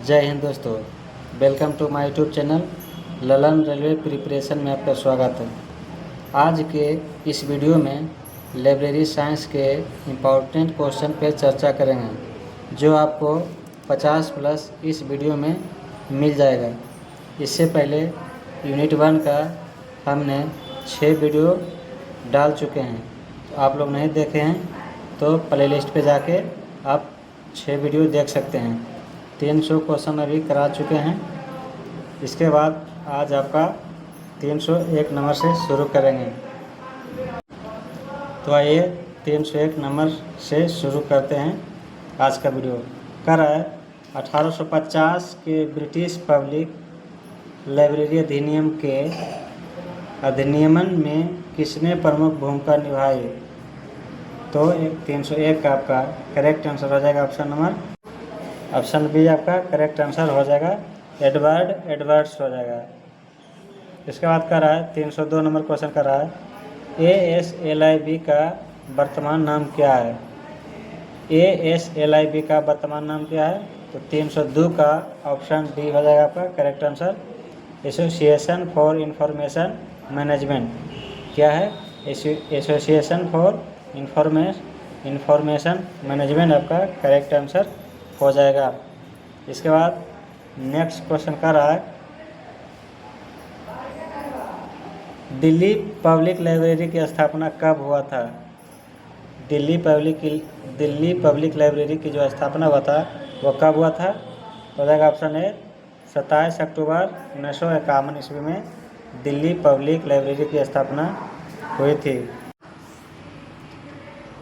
जय हिंद दोस्तों, welcome to my YouTube channel Lalan railway preparation में आपका स्वागत है। आज के इस वीडियो में लाइब्रेरी साइंस के इम्पोर्टेंट क्वेश्चन पे चर्चा करेंगे जो आपको 50 प्लस इस वीडियो में मिल जाएगा। इससे पहले यूनिट 1 का हमने 6 वीडियो डाल चुके हैं, तो आप लोग नहीं देखे हैं तो प्लेलिस्ट पे जाके आप 6 वीडियो देख सकते हैं। 300 क्वेश्चन अभी करा चुके हैं। इसके बाद आज आपका 301 नंबर से शुरू करेंगे। तो आइए 301 नंबर से शुरू करते हैं। आज का वीडियो कर रहा है 1850 के ब्रिटिश पब्लिक लाइब्रेरी अधिनियम के अधिनियमन में किसने प्रमुख भूमिका निभाई। तो 301 का आपका करेक्ट आंसर हो जाएगा ऑप्शन बी आपका करेक्ट आंसर हो जाएगा, एडवर्ड्स हो जाएगा। इसके बाद कर रहा है 302 नंबर क्वेश्चन कर रहा है ASLIB का वर्तमान नाम क्या है। ASLIB का वर्तमान नाम क्या है। तो 302 का ऑप्शन डी हो जाएगा आपका correct answer, association for information management. क्या है एसोसिएशन फॉर इंफॉर्मेशन मैनेजमेंट आपका करेक्ट आंसर हो जाएगा। इसके बाद नेक्स्ट क्वेश्चन कर रहा है दिल्ली पब्लिक लाइब्रेरी की स्थापना कब हुआ था। दिल्ली पब्लिक लाइब्रेरी की जो स्थापना हुआ था वो कब हुआ था। हो जाएगा ऑप्शन ए 27 अक्टूबर 1951 ईस्वी में दिल्ली पब्लिक लाइब्रेरी की स्थापना हुई थी।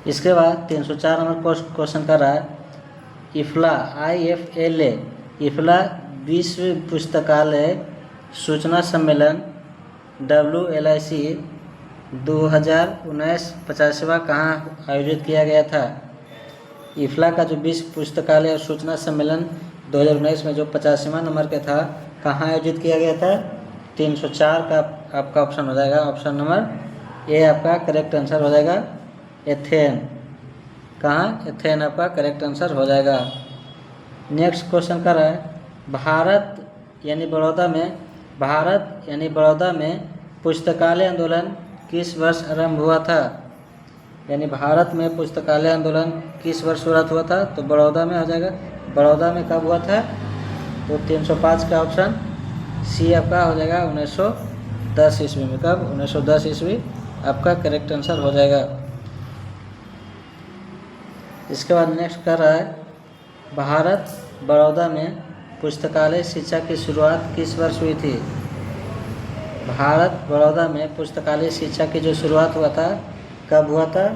इसके बाद 304 नंबर क्वेश्चन कर रहा है IFLA विश्व पुस्तकालय सूचना सम्मेलन WLIC 2019 50वां कहाँ आयोजित किया गया था। इफ्ला का जो विश्व पुस्तकालय और सूचना सम्मेलन 2019 में जो 50वां नंबर के था कहाँ आयोजित किया गया था। 304 का आपका ऑप्शन हो जाएगा, ऑप्शन नंबर ए आपका करेक्ट आंसर हो जाएगा, एथेन। कहाँ एथेन आपका करेक्ट आंसर हो जाएगा। नेक्स्ट क्वेश्चन कर रहा है भारत यानी बड़ौदा में पुस्तकालय आंदोलन किस वर्ष आरंभ हुआ था। यानी भारत में पुस्तकालय आंदोलन किस वर्ष शुरू हुआ था। तो बड़ौदा में हो जाएगा। बड़ौदा में कब हुआ था। तो 305 का ऑप्शन सी आपका हो जाएगा 1910 ईस्वी में। कब 1910 ईस्वी आपका करेक्ट आंसर हो जाएगा। इसके बाद नेक्स्ट कर रहा है भारत बड़ौदा में पुस्तकालय शिक्षा की शुरुआत किस वर्ष हुई थी। भारत बड़ौदा में पुस्तकालय शिक्षा की जो शुरुआत हुआ था कब हुआ था।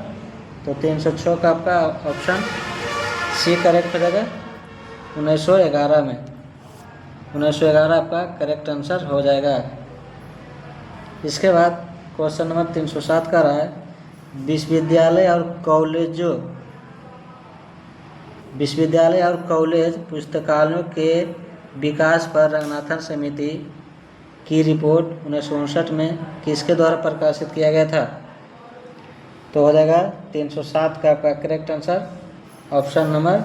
तो 306 का आपका ऑप्शन सी करेक्ट हो जाएगा, 1911 में। 1911 आपका करेक्ट आंसर हो जाएगा। इसके बाद क्वेश्चन नंबर 307 का रहा है विश्वविद्यालय और कॉलेज पुस्तकालयों के विकास पर रंगनाथन समिति की रिपोर्ट 1959 में किसके द्वारा प्रकाशित किया गया था। तो हो जाएगा 307 का आपका correct answer, option number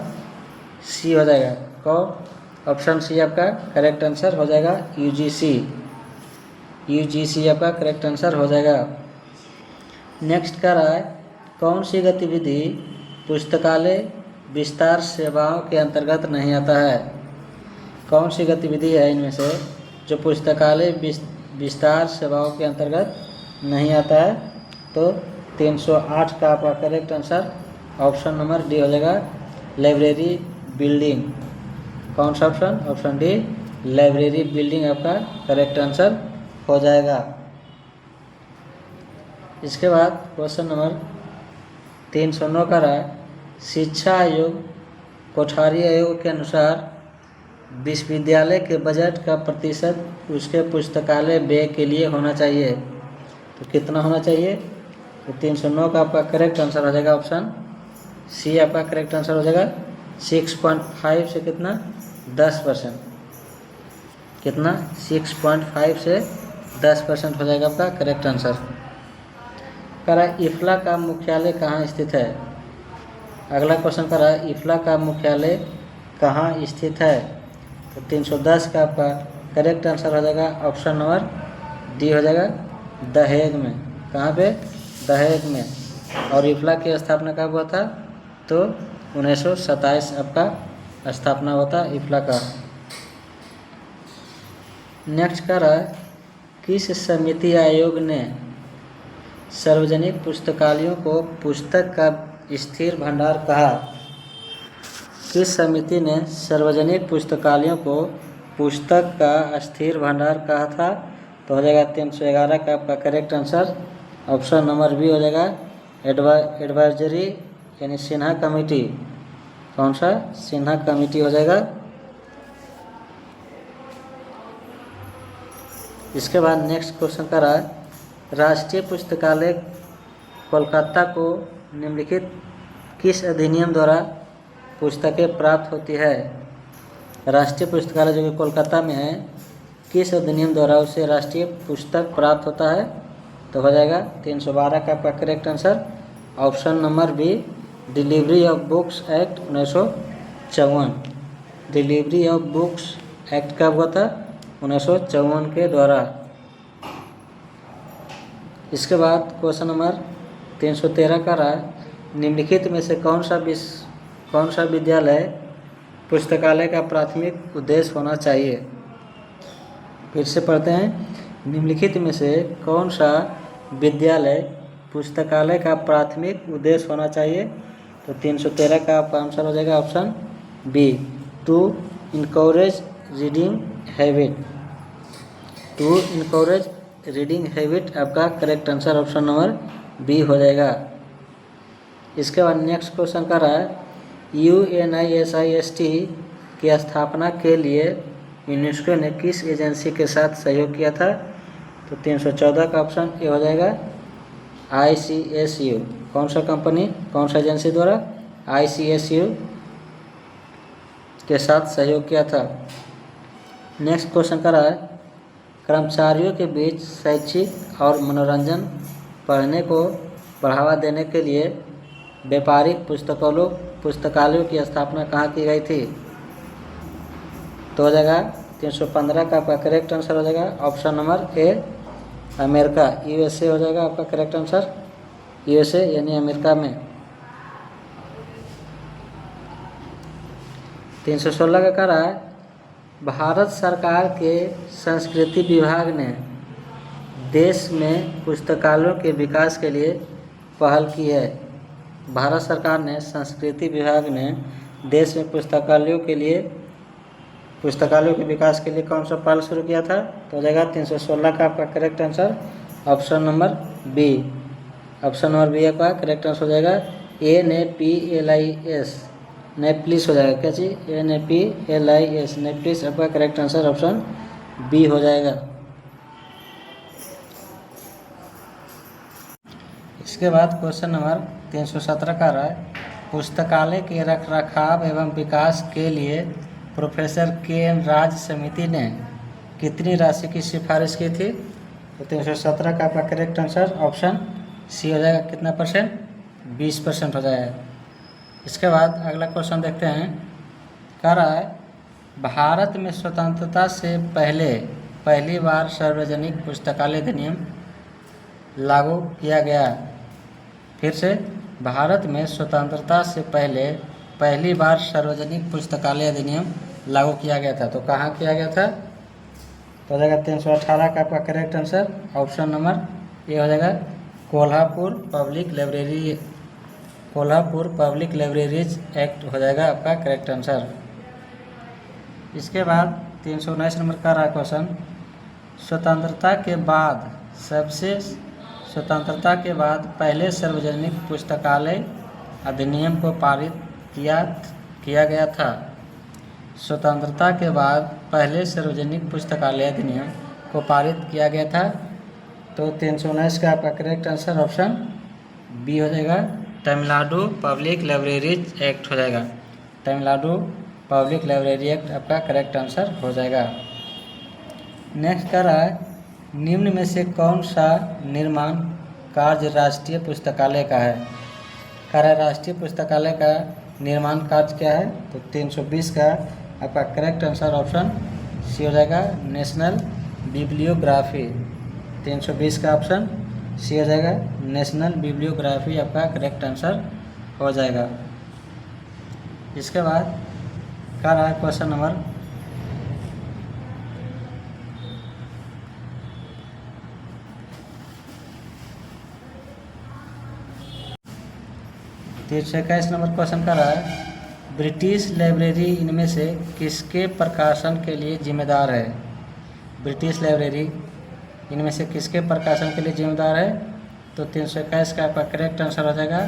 C हो जाएगा। कौन ऑप्शन सी आपका करेक्ट आंसर हो जाएगा, यूजीसी आपका करेक्ट आंसर हो जाएगा। नेक्स्ट का रहा है कौन सी गतिविधि पुस्तकालय विस्तार सेवाओं के अंतर्गत नहीं आता है। कौन सी गतिविधि है इनमें से जो पुस्तकालय विस्तार सेवाओं के अंतर्गत नहीं आता है। तो 308 का आपका correct answer option number D हो जाएगा, लाइब्रेरी बिल्डिंग। कौन सा option, option D library building आपका करेक्ट आंसर हो जाएगा। इसके बाद क्वेश्चन नंबर 309 का रहा है शिक्षा आयोग कोठारी आयोग के अनुसार विश्वविद्यालय के बजट का प्रतिशत उसके पुस्तकालय व्यय के लिए होना चाहिए। तो कितना होना चाहिए। तो 309 का आपका करेक्ट आंसर हो जाएगा, ऑप्शन सी आपका करेक्ट आंसर हो जाएगा, 6.5 से कितना 10%। कितना 6.5 से 10% हो जाएगा आपका करेक्ट आंसर। करा इफ्ला का मुख्यालय कहाँ स्थित है। अगला क्वेश्चन करा इफ्ला का मुख्यालय कहाँ स्थित है। तो 310 का आपका करेक्ट आंसर हो जाएगा ऑप्शन नंबर डी हो जाएगा, दहेग में। कहाँ पे? दहेग में। और इफ्ला की स्थापना कब हुआ था? तो 1927 आपका स्थापना हुआ था इफ्ला का। नेक्स्ट कर रहा है, किस समिति आयोग ने सार्वजनिक पुस्तकालयों को पुस्तक का स्थिर भंडार कहा? किस समिति ने सार्वजनिक पुस्तकालयों को पुस्तक का स्थिर भंडार कहा था? तो हो जाएगा 311 का आपका correct answer option number B हो जाएगा, एडवाइजरी यानी सिन्हा कमेटी। कौन सा? सिन्हा कमेटी हो जाएगा। इसके बाद नेक्स्ट क्वेश्चन का रहा है, राष्ट्रीय पुस्तकालय कोलकाता को निम्नलिखित किस अधिनियम द्वारा पुस्तकें प्राप्त होती है? राष्ट्रीय पुस्तकालय जो कि कोलकाता में है, किस अधिनियम द्वारा उसे राष्ट्रीय पुस्तक प्राप्त होता है? तो हो जाएगा 312 का आपका correct answer option number B, delivery of books act 1954। Delivery of books act कब हुआ था? 1954 के द्वारा। इसके बाद क्वेश्चन नंबर 313 का रहा, निम्नलिखित में से कौन सा विद्यालय पुस्तकालय का प्राथमिक उद्देश्य होना चाहिए? फिर से पढ़ते हैं, निम्नलिखित में से कौन सा विद्यालय पुस्तकालय का प्राथमिक उद्देश्य होना चाहिए? तो 313 का आपका आंसर हो जाएगा option B, to encourage reading habit. To encourage reading habit आपका correct answer option number B हो जाएगा। इसके बाद नेक्स्ट क्वेश्चन का रहा है, UNISIST की स्थापना के लिए यूनेस्को ने किस एजेंसी के साथ सहयोग किया था? तो 314 का ऑप्शन ए हो जाएगा, ICSU। कौन सा कंपनी, कौन सा एजेंसी द्वारा? ICSU के साथ सहयोग किया था। नेक्स्ट क्वेश्चन का रहा है, कर्मचारियों के बीच शैक्षिक और मनोरंजन पढ़ने को बढ़ावा देने के लिए व्यापारिक पुस्तकालयों की स्थापना कहाँ की गई थी? तो हो जाएगा 315 का आपका करेक्ट आंसर हो जाएगा ऑप्शन नंबर ए, अमेरिका, USA हो जाएगा आपका करेक्ट आंसर, USA यानी अमेरिका में। 316 का रहा है, भारत सरकार के संस्कृति विभाग ने देश में पुस्तकालयों के विकास के लिए पहल की है। भारत सरकार ने संस्कृति विभाग ने देश में पुस्तकालयों के विकास के लिए कौन सा पहल शुरू किया था? तो हो जाएगा 316 का आपका correct answer option number B. Option number B आपका करेक्ट आंसर हो जाएगा, NAPLIS, नेप्लिस हो जाएगा। क्या चीज? NAPLIS, नेप्लिस आपका करेक्ट आंसर ऑप्शन बी हो जाएगा। इसके बाद क्वेश्चन नंबर 317 का रहा है, पुस्तकालय के रखरखाव एवं विकास के लिए प्रोफेसर KN राज समिति ने कितनी राशि की सिफारिश की थी? तो 317 का आपका करेक्ट आंसर ऑप्शन सी हो जाएगा, कितना परसेंट? 20% हो जाएगा। इसके बाद अगला क्वेश्चन देखते हैं, कह रहा है, भारत में स्वतंत्रता से पहली बार सार्वजनिक पुस्तकालय अधिनियम लागू किया गया। फिर से, भारत में स्वतंत्रता से पहली बार सार्वजनिक पुस्तकालय अधिनियम लागू किया गया था। तो कहाँ किया गया था? तो हो जाएगा 318 का आपका correct answer option number A हो जाएगा, कोल्हापुर पब्लिक लाइब्रेरीज एक्ट हो जाएगा आपका करेक्ट आंसर। इसके बाद 319 नंबर का रहा क्वेश्चन, स्वतंत्रता के बाद पहले सार्वजनिक पुस्तकालय अधिनियम को पारित किया गया था। स्वतंत्रता के बाद पहले सार्वजनिक पुस्तकालय अधिनियम को पारित किया गया था। तो 319 का आपका करेक्ट आंसर ऑप्शन बी हो जाएगा, तमिलनाडु पब्लिक लाइब्रेरीज एक्ट हो जाएगा। तमिलनाडु पब्लिक लाइब्रेरी एक्ट आपका करेक्ट आंसर हो जाएगा। नेक्स्ट कर रहा है, निम्न में से कौन सा निर्माण कार्य राष्ट्रीय पुस्तकालय का है? कह रहा है राष्ट्रीय पुस्तकालय का निर्माण कार्य क्या है? तो 320 का आपका करेक्ट आंसर ऑप्शन सी हो जाएगा, नेशनल बिब्लियोग्राफी। 320 का ऑप्शन सी हो जाएगा, नेशनल बिब्लियोग्राफी आपका करेक्ट आंसर हो जाएगा। इसके बाद क्या रहा है क्वेश्चन नंबर 321 नंबर क्वेश्चन का रहा है, ब्रिटिश लाइब्रेरी इनमें से किसके प्रकाशन के लिए जिम्मेदार है? ब्रिटिश लाइब्रेरी इनमें से किसके प्रकाशन के लिए जिम्मेदार है? तो 321 का आपका करेक्ट आंसर हो जाएगा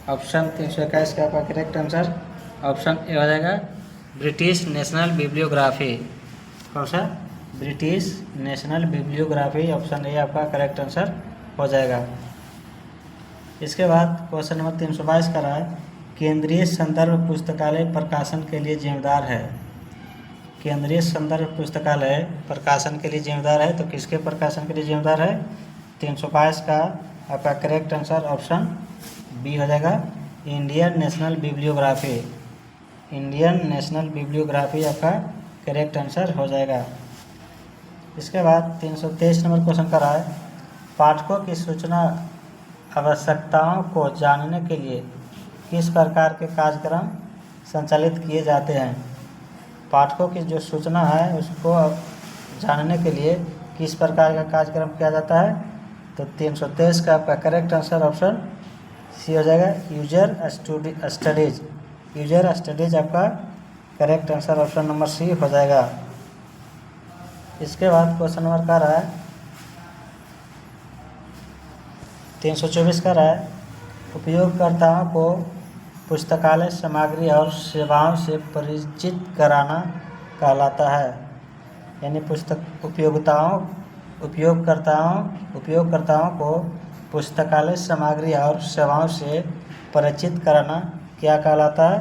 ऑप्शन 321 का आपका करेक्ट आंसर ऑप्शन ए हो जाएगा, ब्रिटिश नेशनल बिब्लियोग्राफी। कौन सा? British national bibliography, option A आपका करेक्ट आंसर हो जाएगा। इसके बाद क्वेश्चन नंबर 322 का रहा है, केंद्रीय संदर्भ पुस्तकालय प्रकाशन के लिए जिम्मेदार है। केंद्रीय संदर्भ पुस्तकालय प्रकाशन के लिए जिम्मेदार है, तो किसके प्रकाशन के लिए जिम्मेदार है? 322 का आपका करेक्ट आंसर ऑप्शन बी हो जाएगा, Indian national bibliography. Indian national bibliography आपका करेक्ट आंसर हो जाएगा। इसके बाद 323 नंबर क्वेश्चन का रहा है, पाठकों की सूचना आवश्यकताओं को जानने के लिए किस प्रकार के कार्यक्रम संचालित किए जाते हैं? पाठकों की जो सूचना है उसको जानने के लिए किस प्रकार का कार्यक्रम किया जाता है? तो 323 का आपका करेक्ट आंसर ऑप्शन सी हो जाएगा, यूजर स्टडीज। यूजर स्टडीज आपका correct answer option number C हो जाएगा। इसके बाद क्वेश्चन नंबर का रहा है 324 का रहा है, उपयोगकर्ताओं को पुस्तकालय सामग्री और सेवाओं से परिचित कराना कहलाता है। यानी उपयोगकर्ताओं को पुस्तकालय सामग्री और सेवाओं से परिचित कराना क्या कहलाता है?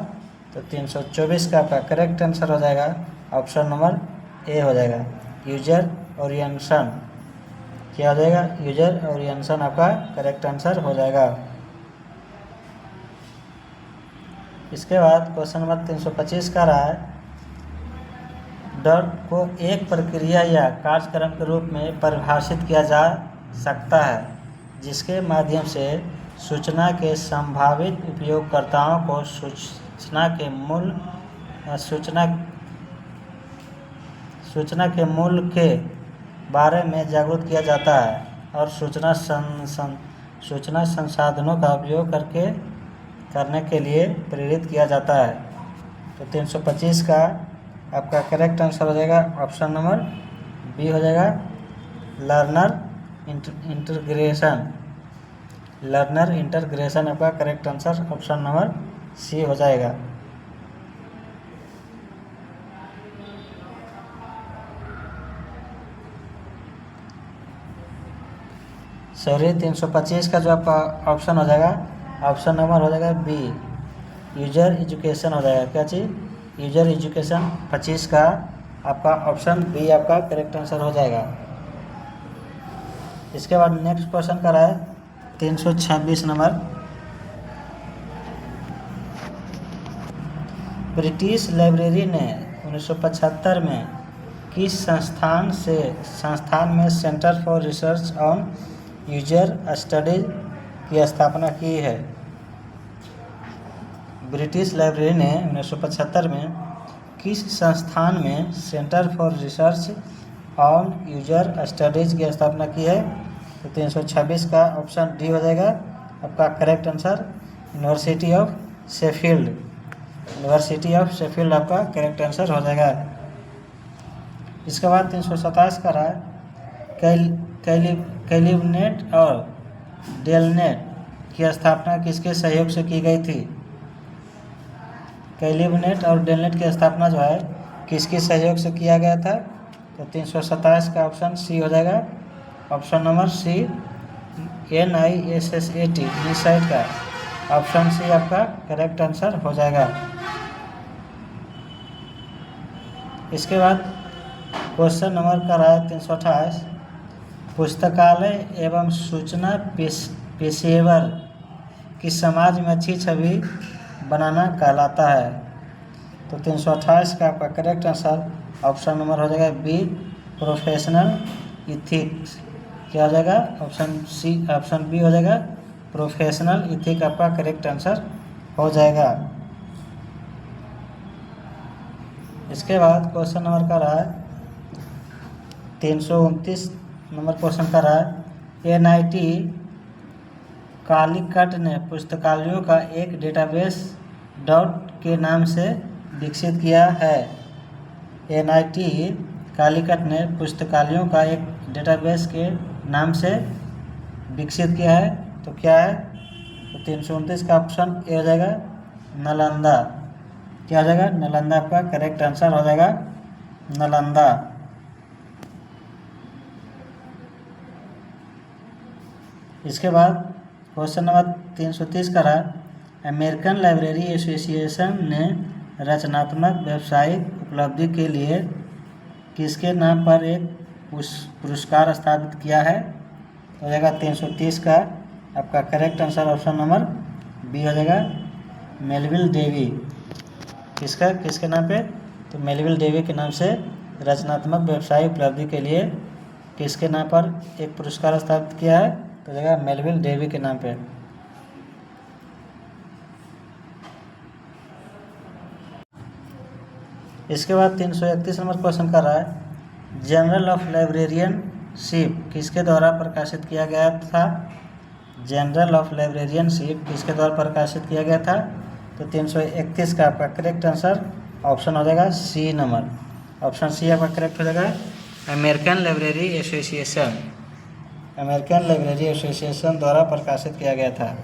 तो 324 का आपका करेक्ट आंसर हो जाएगा ऑप्शन नंबर ए हो जाएगा, यूजर ओरिएंटेशन। क्या हो जाएगा? यूजर ओरिएंटेशन आपका करेक्ट आंसर हो जाएगा। इसके बाद क्वेश्चन नंबर 325 का रहा है, डर को एक प्रक्रिया या कार्यक्रम के रूप में परिभाषित किया जा सकता है जिसके माध्यम से सूचना के संभावित उपयोगकर्ताओं को सूचना के मूल्य के बारे में जागरूक किया जाता है और सूचना संसाधनों का उपयोग करने के लिए प्रेरित किया जाता है। तो 325 का आपका करेक्ट आंसर हो जाएगा ऑप्शन नंबर बी हो जाएगा, लर्नर इंटरग्रेशन आपका correct answer option number C हो जाएगा। सॉरी 325 का जो आपका ऑप्शन हो जाएगा, ऑप्शन नंबर हो जाएगा बी, यूजर एजुकेशन हो जाएगा। क्या चीज़? User education. 25 का आपका ऑप्शन बी आपका करेक्ट आंसर हो जाएगा। इसके बाद नेक्स्ट क्वेश्चन का रहा है 326 नंबर, ब्रिटिश लाइब्रेरी ने 1975 में किस संस्थान में centre for research on user studies की स्थापना की है? ब्रिटिश लाइब्रेरी ने 1975 में किस संस्थान में centre for research on user studies की स्थापना की है? तो 326 का ऑप्शन डी हो जाएगा आपका correct answer, university of Sheffield. University of Sheffield आपका करेक्ट आंसर हो जाएगा। इसके बाद 327 का रहा है, कैलिबनेट और डेलनेट की स्थापना किसके सहयोग से की गई थी? कैलिबनेट और डेलनेट की स्थापना जो है किसके सहयोग से किया गया था? तो 327 का ऑप्शन सी हो जाएगा, option number C, NISSAT site का ऑप्शन सी आपका करेक्ट आंसर हो जाएगा। इसके बाद क्वेश्चन नंबर का रहा है 328, पुस्तकालय एवं सूचना पेशेवर की समाज में अच्छी छवि बनाना कहलाता है। तो तो 328 का आपका करेक्ट आंसर ऑप्शन नंबर हो जाएगा बी, प्रोफेशनल इथिक्स। क्या हो जाएगा? ऑप्शन बी हो जाएगा, प्रोफेशनल इथिक आपका करेक्ट आंसर हो जाएगा। इसके बाद क्वेश्चन नंबर का रहा है 329 नंबर क्वेश्चन का रहा है NIT कालीकट ने पुस्तकालयों का एक डेटाबेस डॉट के नाम से विकसित किया है। NIT कालीकट ने पुस्तकालयों का एक डेटाबेस के नाम से विकसित किया है, तो क्या है? तो 329 का ऑप्शन ए हो जाएगा, नालंदा। क्या हो जाएगा? नालंदा आपका करेक्ट आंसर हो जाएगा, नालंदा। इसके बाद क्वेश्चन नंबर 330 का रहा, अमेरिकन लाइब्रेरी एसोसिएशन ने रचनात्मक व्यावसायिक उपलब्धि के लिए किसके नाम पर एक पुरस्कार स्थापित किया है? हो जाएगा 330 का आपका correct answer option number B हो जाएगा, मेलविल डेवी। किसके नाम पे? तो मेलविल डेवी के नाम से रचनात्मक व्यवसाय उपलब्धि के लिए किसके नाम पर एक पुरस्कार स्थापित किया है? तो हो जाएगा मेलविल डेवी के नाम पे। इसके बाद 331 नंबर क्वेश्चन कर रहा है, जनरल ऑफ लाइब्रेरियनशिप किसके द्वारा प्रकाशित किया गया था? जनरल ऑफ लाइब्रेरियनशिप किसके द्वारा प्रकाशित किया गया था? तो 331 का आपका करेक्ट आंसर ऑप्शन हो जाएगा सी नंबर। ऑप्शन सी आपका करेक्ट हो जाएगा, American library association. American library association द्वारा प्रकाशित किया गया था।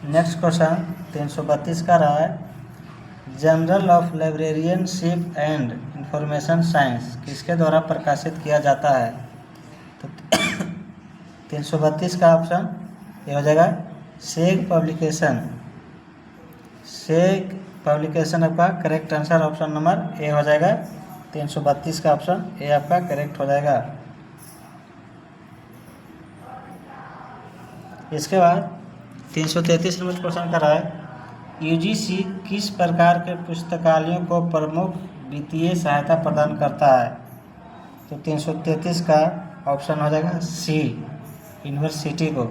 नेक्स्ट क्वेश्चन 332 का रहा है, general of librarianship and information science किसके द्वारा प्रकाशित किया जाता है? तो 332 का ऑप्शन ये हो जाएगा, सेग पब्लिकेशन। सेग पब्लिकेशन आपका correct answer option number A हो जाएगा। 332 का ऑप्शन ए आपका करेक्ट हो जाएगा। इसके बाद 333 नंबर क्वेश्चन का रहा है, UGC किस प्रकार के पुस्तकालयों को प्रमुख वित्तीय सहायता प्रदान करता है? तो 333 का ऑप्शन हो जाएगा सी, यूनिवर्सिटी को।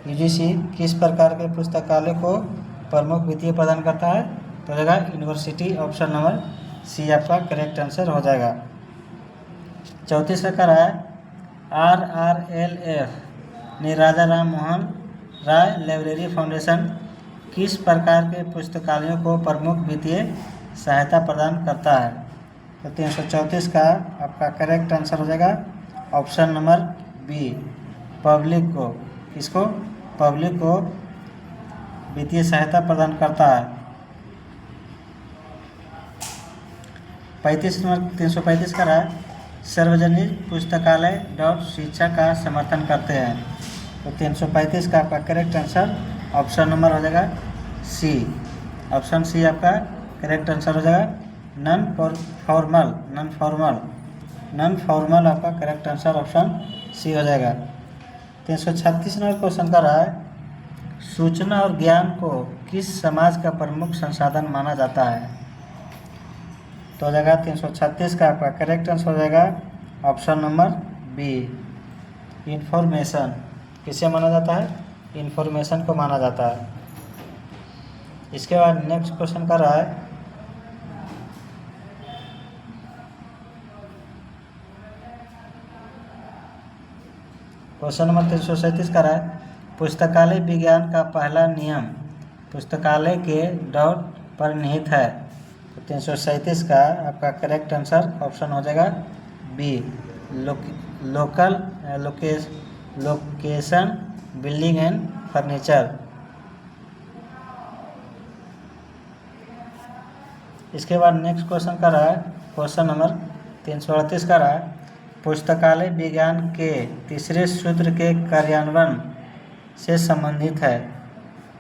UGC किस प्रकार के पुस्तकालय को प्रमुख वित्तीय प्रदान करता है? तो हो जाएगा यूनिवर्सिटी। ऑप्शन नंबर सी आपका करेक्ट आंसर हो जाएगा। 34 का रहा है, RRLF ने राजा राम मोहन राय लाइब्रेरी फाउंडेशन किस प्रकार के पुस्तकालयों को प्रमुख वित्तीय सहायता प्रदान करता है? तो 334 का आपका करेक्ट आंसर हो जाएगा ऑप्शन नंबर बी, पब्लिक को। किसको? पब्लिक को वित्तीय सहायता प्रदान करता है। 335 का रहा, सार्वजनिक पुस्तकालय डॉट शिक्षा का समर्थन करते हैं। तो 335 का आपका करेक्ट आंसर ऑप्शन नंबर हो जाएगा सी। ऑप्शन सी आपका करेक्ट आंसर हो जाएगा, नॉन फॉर्मल आपका करेक्ट आंसर ऑप्शन सी हो जाएगा। 336 नंबर क्वेश्चन का रहा है, सूचना और ज्ञान को किस समाज का प्रमुख संसाधन माना जाता है? तो हो जाएगा 336 का आपका करेक्ट आंसर हो जाएगा ऑप्शन नंबर बी, इंफॉर्मेशन। किसे माना जाता है? इंफॉर्मेशन को माना जाता है। इसके बाद नेक्स्ट क्वेश्चन का रहा है, क्वेश्चन नंबर 337 का रहा है, पुस्तकालय विज्ञान का पहला नियम पुस्तकालय के डॉट पर निहित है। तो 337 का आपका करेक्ट आंसर ऑप्शन हो जाएगा B, location building and furniture. इसके बाद नेक्स्ट क्वेश्चन का रहा है, क्वेश्चन नंबर 338 का रहा है, पुस्तकालय विज्ञान के तीसरे सूत्र के कार्यान्वयन से संबंधित है।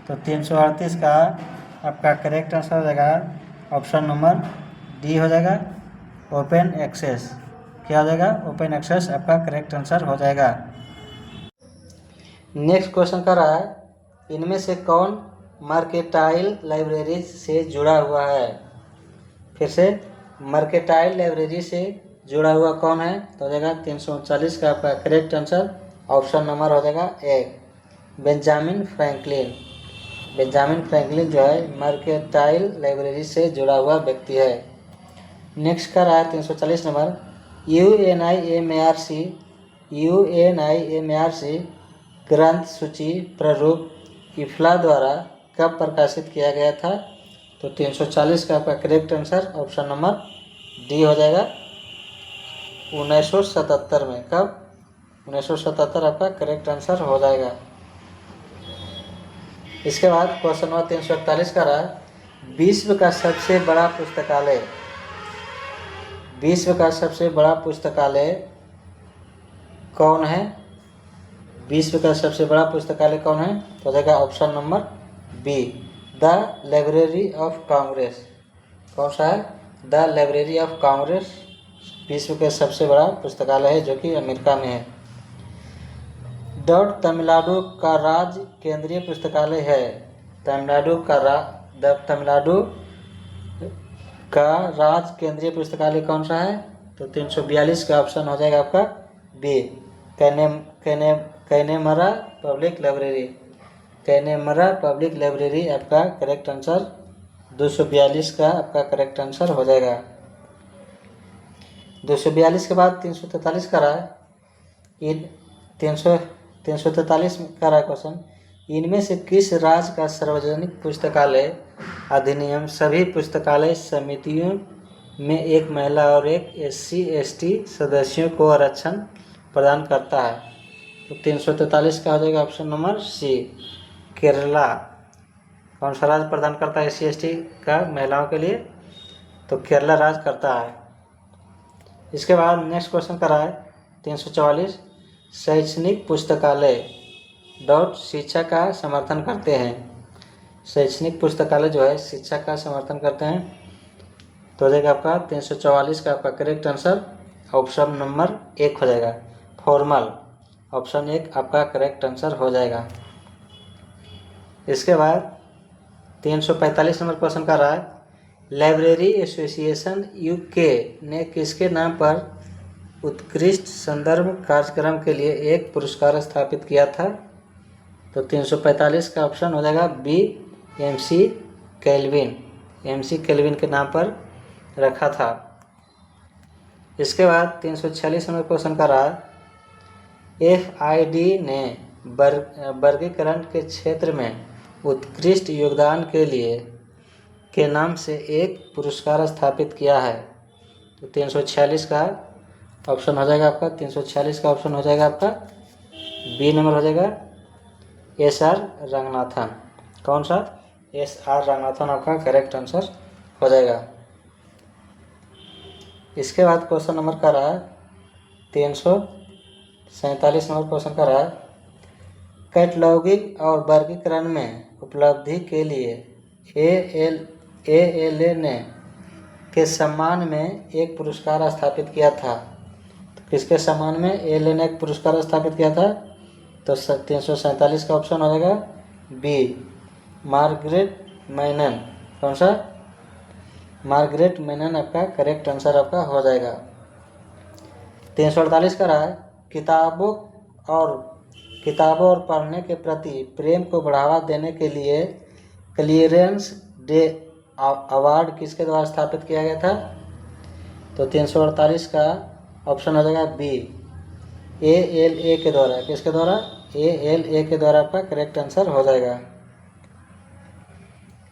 तो 338 का आपका करेक्ट आंसर हो जाएगा ऑप्शन नंबर डी हो जाएगा, ओपन एक्सेस। क्या हो जाएगा? ओपन एक्सेस आपका करेक्ट आंसर हो जाएगा। नेक्स्ट क्वेश्चन का रहा है, इनमें से कौन मर्केंटाइल लाइब्रेरी से जुड़ा हुआ है। फिर से, मर्केंटाइल लाइब्रेरी से जुड़ा हुआ कौन है? तो हो जाएगा 339 का आपका करेक्ट आंसर ऑप्शन नंबर हो जाएगा ए, बेंजामिन फ्रैंकलिन। बेंजामिन फ्रैंकलिन जो है मर्केंटाइल लाइब्रेरी से जुड़ा हुआ व्यक्ति है। नेक्स्ट का रहा है 340 नंबर, यूएनआईएमआरसी ग्रंथ सूची प्रारूप इफ्ला द्वारा कब प्रकाशित किया गया था? तो 340 का आपका correct answer option number D हो जाएगा 1977 में। कब? 1977 आपका करेक्ट आंसर हो जाएगा। इसके बाद क्वेश्चन नंबर 341 का रहा, विश्व का सबसे बड़ा पुस्तकालय, विश्व का सबसे बड़ा पुस्तकालय कौन है? विश्व का सबसे बड़ा पुस्तकालय कौन है? तो हो जाएगा option number B, the library of Congress. कौन सा है? द लाइब्रेरी ऑफ कांग्रेस विश्व के सबसे बड़ा पुस्तकालय है, जो कि अमेरिका में है। तमिलनाडु का राज्य केंद्रीय पुस्तकालय है। तमिलनाडु का राज्य केंद्रीय पुस्तकालय कौन सा है? तो 342 का ऑप्शन हो जाएगा आपका B, Connemara public library. Connemara public library आपका करेक्ट आंसर 242 का आपका करेक्ट आंसर हो जाएगा। 242 के बाद 343 का रहा है, 343 का रहा क्वेश्चन, इनमें से किस राज्य का सार्वजनिक पुस्तकालय अधिनियम सभी पुस्तकालय समितियों में एक महिला और एक SC/ST सदस्यों को आरक्षण प्रदान करता है? तो 343 का हो जाएगा ऑप्शन नंबर सी, केरला। कौन सा राज्य प्रदान करता है SC/ST का महिलाओं के लिए? तो केरला राज्य करता है। इसके बाद नेक्स्ट क्वेश्चन कर रहा है 344, शैक्षणिक पुस्तकालय शिक्षा का समर्थन करते हैं। शैक्षणिक पुस्तकालय जो है शिक्षा का समर्थन करते हैं। तो हो जाएगा आपका 344 का आपका करेक्ट आंसर ऑप्शन नंबर 1 हो जाएगा, फॉर्मल। ऑप्शन 1 आपका करेक्ट आंसर हो जाएगा। इसके बाद 345 नंबर क्वेश्चन का रहा है, लाइब्रेरी एसोसिएशन UK ने किसके नाम पर उत्कृष्ट संदर्भ कार्यक्रम के लिए एक पुरस्कार स्थापित किया था? तो 345 का ऑप्शन हो जाएगा B, MC Kelvin. MC Kelvin के नाम पर रखा था। इसके बाद 346 नंबर क्वेश्चन का रहा, FID ने वर्गीकरण के क्षेत्र में उत्कृष्ट योगदान के लिए के नाम से एक पुरस्कार स्थापित किया है। तो 346 का ऑप्शन हो जाएगा आपका 346 का ऑप्शन हो जाएगा आपका बी नंबर हो जाएगा, SR रंगनाथन। कौन सा? SR रंगनाथन आपका करेक्ट आंसर हो जाएगा। इसके बाद क्वेश्चन नंबर का रहा 347 नंबर क्वेश्चन का रहा, कैटलॉगिंग और वर्गीकरण में उपलब्धि के लिए ALA ने के सम्मान में एक पुरस्कार स्थापित किया था। तो किसके सम्मान में ALA ने एक पुरस्कार स्थापित किया था? तो 347 का ऑप्शन हो जाएगा बी, मार्गरेट मैनन। कौन सा? मार्गरेट मैनन आपका करेक्ट आंसर आपका हो जाएगा। 348 का रहा है, किताबों और पढ़ने के प्रति प्रेम को बढ़ावा देने के लिए क्लियरेंस डे अवार्ड किसके द्वारा स्थापित किया गया था? तो 348 का ऑप्शन हो जाएगा बी, ALA के द्वारा। किसके द्वारा? ALA के द्वारा आपका करेक्ट आंसर हो जाएगा।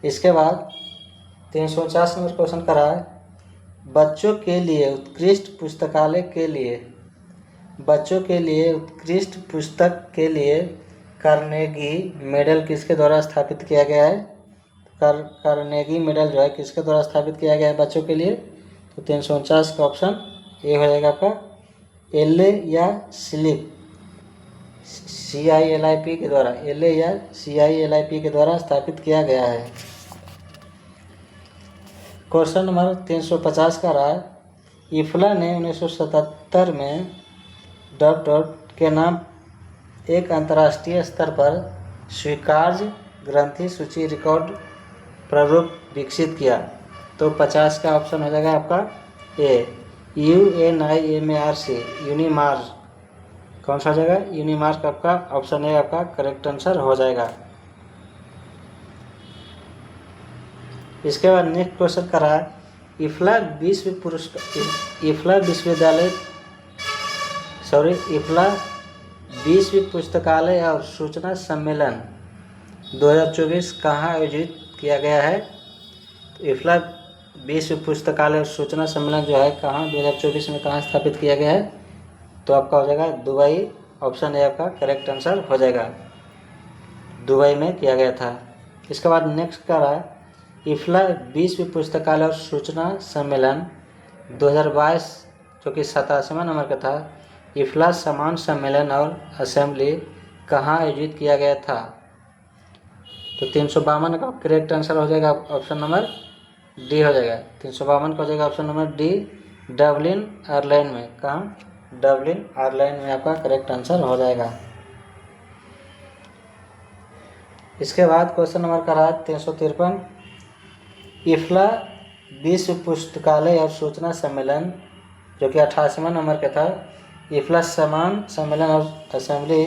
इसके बाद 349 नंबर क्वेश्चन का रहा है, बच्चों के लिए उत्कृष्ट पुस्तकालय के लिए उत्कृष्ट पुस्तक के लिए कार्नेगी मेडल किसके द्वारा स्थापित किया गया है? कार्नेगी मेडल जो है किसके द्वारा स्थापित किया गया है बच्चों के लिए? तो 349 का ऑप्शन ए हो जाएगा आपका, LA या स्लिप, CILIP के द्वारा, LA या CILIP के द्वारा स्थापित किया गया है। क्वेश्चन नंबर 350 का रहा, इफ्ला ने 1977 में ... के नाम एक अंतर्राष्ट्रीय स्तर पर स्वीकार्य ग्रंथि सूची रिकॉर्ड प्रारूप विकसित किया? तो 50 का ऑप्शन हो जाएगा आपका ए, UNIMARC, यूनिमार्स। कौन सा हो जाएगा? यूनिमार्क आपका ऑप्शन ए आपका करेक्ट आंसर हो जाएगा। इसके बाद नेक्स्ट क्वेश्चन कर रहा है, इफ्ला विश्व पुस्तकालय और सूचना सम्मेलन 2024 कहाँ आयोजित किया गया है? तो इफ्ला विश्व पुस्तकालय और सूचना सम्मेलन जो है कहाँ 2024 में कहाँ स्थापित किया गया है? तो आपका हो जाएगा दुबई। ऑप्शन ए आपका करेक्ट आंसर हो जाएगा, दुबई में किया गया था। इसके बाद नेक्स्ट कर रहा है, इफ्ला विश्व पुस्तकालय और सूचना सम्मेलन 2022 जो कि 87वां नंबर का था, इफ्ला समान सम्मेलन और असेंबली कहाँ आयोजित किया गया था? तो 352 का करेक्ट आंसर हो जाएगा ऑप्शन नंबर डी हो जाएगा। 352 का हो जाएगा option number D, Dublin Ireland में। कहाँ? डबलिन आयरलैंड में आपका करेक्ट आंसर हो जाएगा। इसके बाद क्वेश्चन नंबर का रहा 353, इफ्ला विश्व पुस्तकालय और सूचना सम्मेलन जो कि 88वां नंबर का था, इफ्ला समान सम्मेलन और असेंबली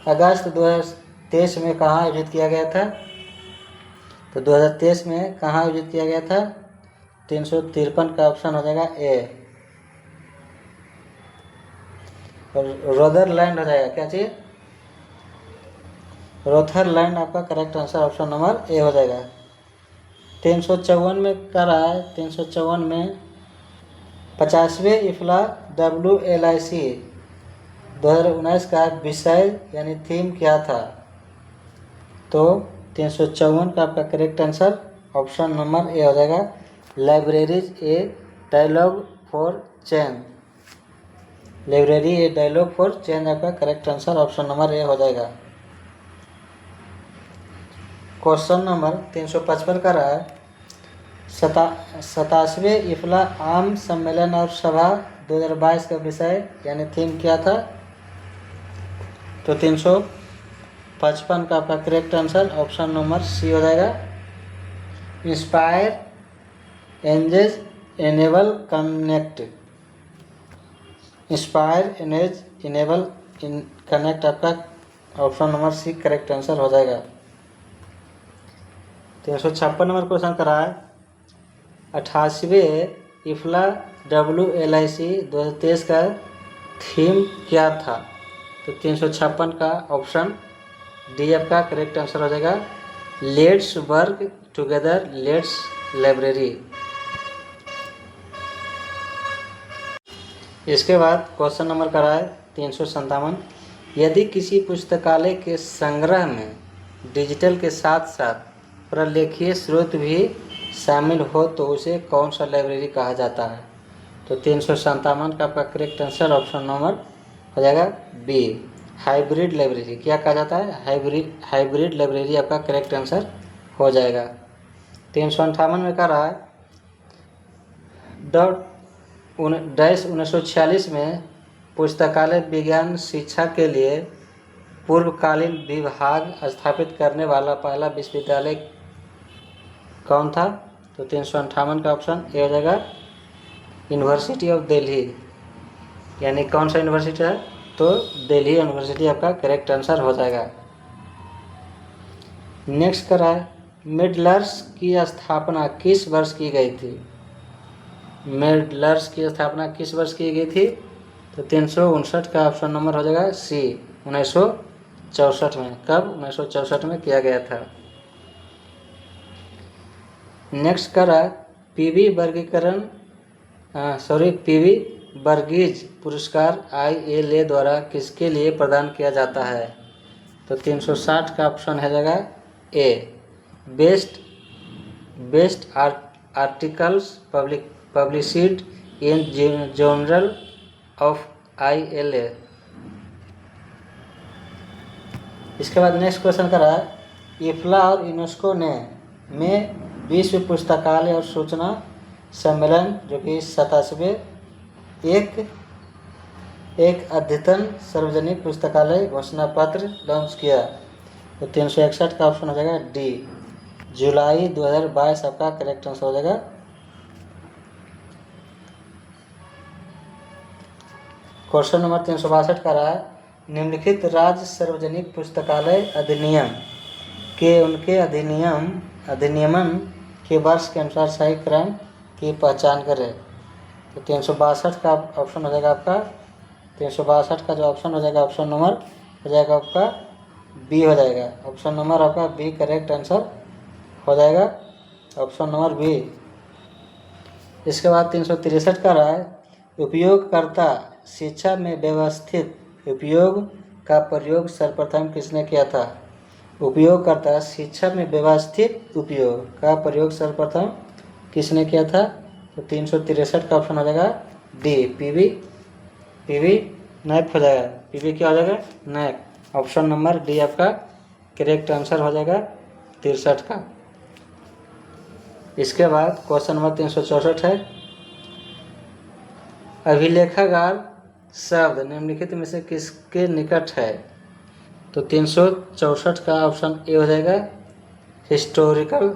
अगस्त 2023 में कहाँ आयोजित किया गया था? तो 2023 में कहाँ आयोजित किया गया था? 353 का ऑप्शन हो जाएगा ए, और रोदरलैंड हो जाएगा। क्या चाहिए? रोथरलैंड आपका correct answer option number A हो जाएगा। 354 में कर रहा है, 354 में 50वें इफ्ला WLIC 2019 का विषय यानी थीम क्या था? तो 354 का आपका correct answer option number A हो जाएगा, libraries a dialogue for change. Library a dialogue for change आपका correct answer option number A हो जाएगा। क्वेश्चन नंबर 355 का रहा है, 87वें इफ्ला आम सम्मेलन और सभा 2022 का विषय यानी थीम क्या था? तो 355 का आपका correct answer option number C हो जाएगा, inspire engage enable connect. Inspire engage enable connect आपका option number C correct answer हो जाएगा। 356 नंबर क्वेश्चन करा है, 88वें इफ्ला WLIC 2023 का थीम क्या था? तो 356 का ऑप्शन डी आपका करेक्ट आंसर हो जाएगा, let's work together let's library. इसके बाद क्वेश्चन नंबर करा है 357, यदि किसी पुस्तकालय के संग्रह में डिजिटल के साथ साथ प्रलेखीय स्रोत भी शामिल हो तो उसे कौन सा लाइब्रेरी कहा जाता है? तो 357 का आपका करेक्ट आंसर ऑप्शन नंबर हो जाएगा बी, हाइब्रिड लाइब्रेरी। क्या कहा जाता है? हाइब्रिड लाइब्रेरी आपका करेक्ट आंसर हो जाएगा। 358 में कह रहा है, 1946 में पुस्तकालय विज्ञान शिक्षा के लिए पूर्वकालीन विभाग स्थापित करने वाला पहला विश्वविद्यालय कौन था? तो 358 का ऑप्शन ए हो जाएगा, यूनिवर्सिटी ऑफ दिल्ली। यानी कौन सा यूनिवर्सिटी है? तो दिल्ली यूनिवर्सिटी आपका करेक्ट आंसर हो जाएगा। नेक्स्ट करा है, मेडलर्स की स्थापना किस वर्ष की गई थी? मेडलर्स की स्थापना किस वर्ष की गई थी? तो 359 का ऑप्शन नंबर हो जाएगा सी, 1964 में। कब? 1964 में किया गया था। नेक्स्ट करा पीवी वर्गीज पुरस्कार ILA द्वारा किसके लिए प्रदान किया जाता है? तो 360 का ऑप्शन है जाएगा A, best articles published in journal of ILA। इसके बाद नेक्स्ट क्वेश्चन करा है, इफ्ला और यूनेस्को ने में विश्व पुस्तकालय और सूचना सम्मेलन जो कि 87वें एक अद्यतन सार्वजनिक पुस्तकालय घोषणा पत्र लॉन्च किया। तो 361 का ऑप्शन हो जाएगा डी, जुलाई 2022 आपका करेक्ट आंसर हो जाएगा। क्वेश्चन नंबर 362 का रहा है, निम्नलिखित राज्य सार्वजनिक पुस्तकालय अधिनियम के उनके अधिनियमन के वर्ष के अनुसार सही क्रम की पहचान करें। तो 362 का ऑप्शन हो जाएगा आपका, 362 का जो ऑप्शन हो जाएगा, ऑप्शन नंबर हो जाएगा आपका बी हो जाएगा। ऑप्शन नंबर आपका बी करेक्ट आंसर हो जाएगा, ऑप्शन नंबर बी। इसके बाद 363 का रहा है, उपयोगकर्ता शिक्षा में व्यवस्थित उपयोग का प्रयोग सर्वप्रथम किसने किया था। उपयोगकर्ता शिक्षा में व्यवस्थित उपयोग का प्रयोग सर्वप्रथम किसने किया था। तो 363 का ऑप्शन हो जाएगा डी, पीवी नैप हो जाएगा। पीवी क्या हो जाएगा, नैप। ऑप्शन नंबर डी आपका करेक्ट आंसर हो जाएगा 63 का। इसके बाद क्वेश्चन नंबर 364 है, अभिलेखागार शब्द निम्नलिखित में से किसके निकट है। तो 364 का ऑप्शन ए हो जाएगा, हिस्टोरिकल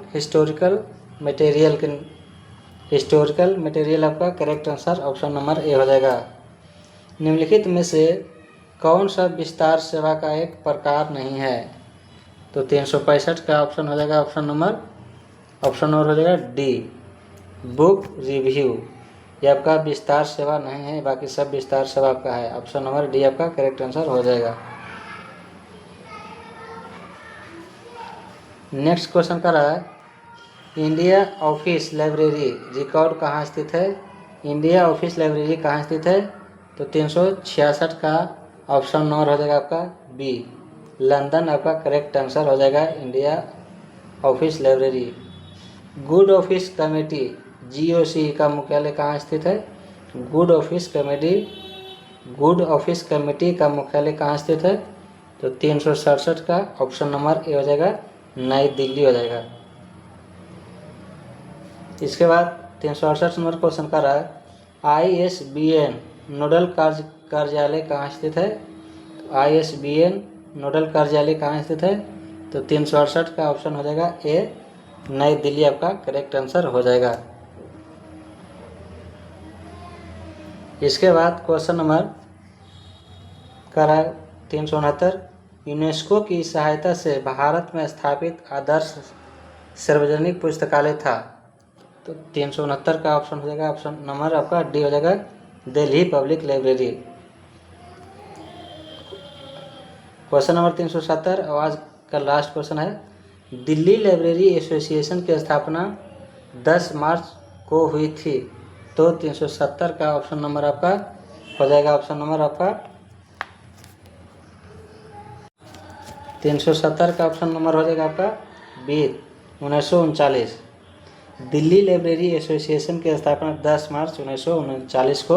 मटेरियल आपका correct answer option number A हो जाएगा। निम्नलिखित में से कौन सा विस्तार सेवा का एक प्रकार नहीं है। तो 365 का ऑप्शन हो जाएगा, ऑप्शन नंबर हो जाएगा डी, बुक रिव्यू। ये आपका विस्तार सेवा नहीं है, बाकी सब विस्तार सेवा आपका है। ऑप्शन नंबर डी आपका करेक्ट आंसर हो जाएगा। नेक्स्ट क्वेश्चन का रहा है, इंडिया ऑफिस लाइब्रेरी रिकॉर्ड कहाँ स्थित है। इंडिया ऑफिस लाइब्रेरी कहाँ स्थित है। तो 366 का ऑप्शन नंबर हो जाएगा आपका बी, लंदन आपका करेक्ट आंसर हो जाएगा India office library. Good office committee GOC का मुख्यालय कहाँ स्थित है। गुड ऑफिस कमेटी का मुख्यालय कहाँ स्थित है। तो 367 का ऑप्शन नंबर ए हो जाएगा, नई दिल्ली हो जाएगा। इसके बाद 368 नंबर क्वेश्चन का रहा है, ISBN नोडल कार्यालय कहाँ स्थित है। ISBN नोडल कार्यालय कहाँ स्थित है। तो 368 का ऑप्शन हो जाएगा ए, नई दिल्ली आपका करेक्ट आंसर हो जाएगा। इसके बाद क्वेश्चन नंबर का रहा है 369, यूनेस्को की सहायता से भारत में स्थापित आदर्श सार्वजनिक पुस्तकालय था। तो 369 का ऑप्शन हो जाएगा, ऑप्शन नंबर आपका डी हो जाएगा, Delhi public library. Question number 370 और आज का लास्ट क्वेश्चन है, दिल्ली लाइब्रेरी एसोसिएशन की स्थापना 10 मार्च को हुई थी। तो 370 का ऑप्शन नंबर आपका हो जाएगा, ऑप्शन नंबर आपका 370 का ऑप्शन नंबर हो जाएगा आपका बी, 1939। दिल्ली लाइब्रेरी एसोसिएशन की स्थापना 10 मार्च 1939 को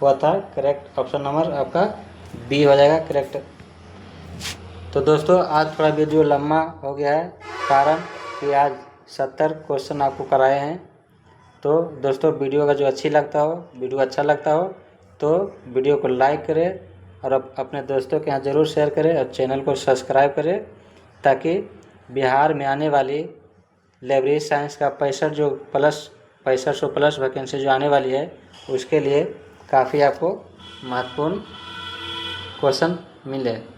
हुआ था। करेक्ट ऑप्शन नंबर आपका बी हो जाएगा करेक्ट। तो दोस्तों आज थोड़ा वीडियो लंबा हो गया है, कारण कि आज 70 क्वेश्चन आपको कराए हैं। तो दोस्तों वीडियो का जो वीडियो अच्छा लगता हो तो वीडियो को लाइक करें और अपने दोस्तों के यहाँ ज़रूर शेयर करें और चैनल को सब्सक्राइब करें, ताकि बिहार में आने वाली लाइब्रेरी साइंस का 6500 प्लस वैकेंसी जो आने वाली है, उसके लिए काफ़ी आपको महत्वपूर्ण क्वेश्चन मिले।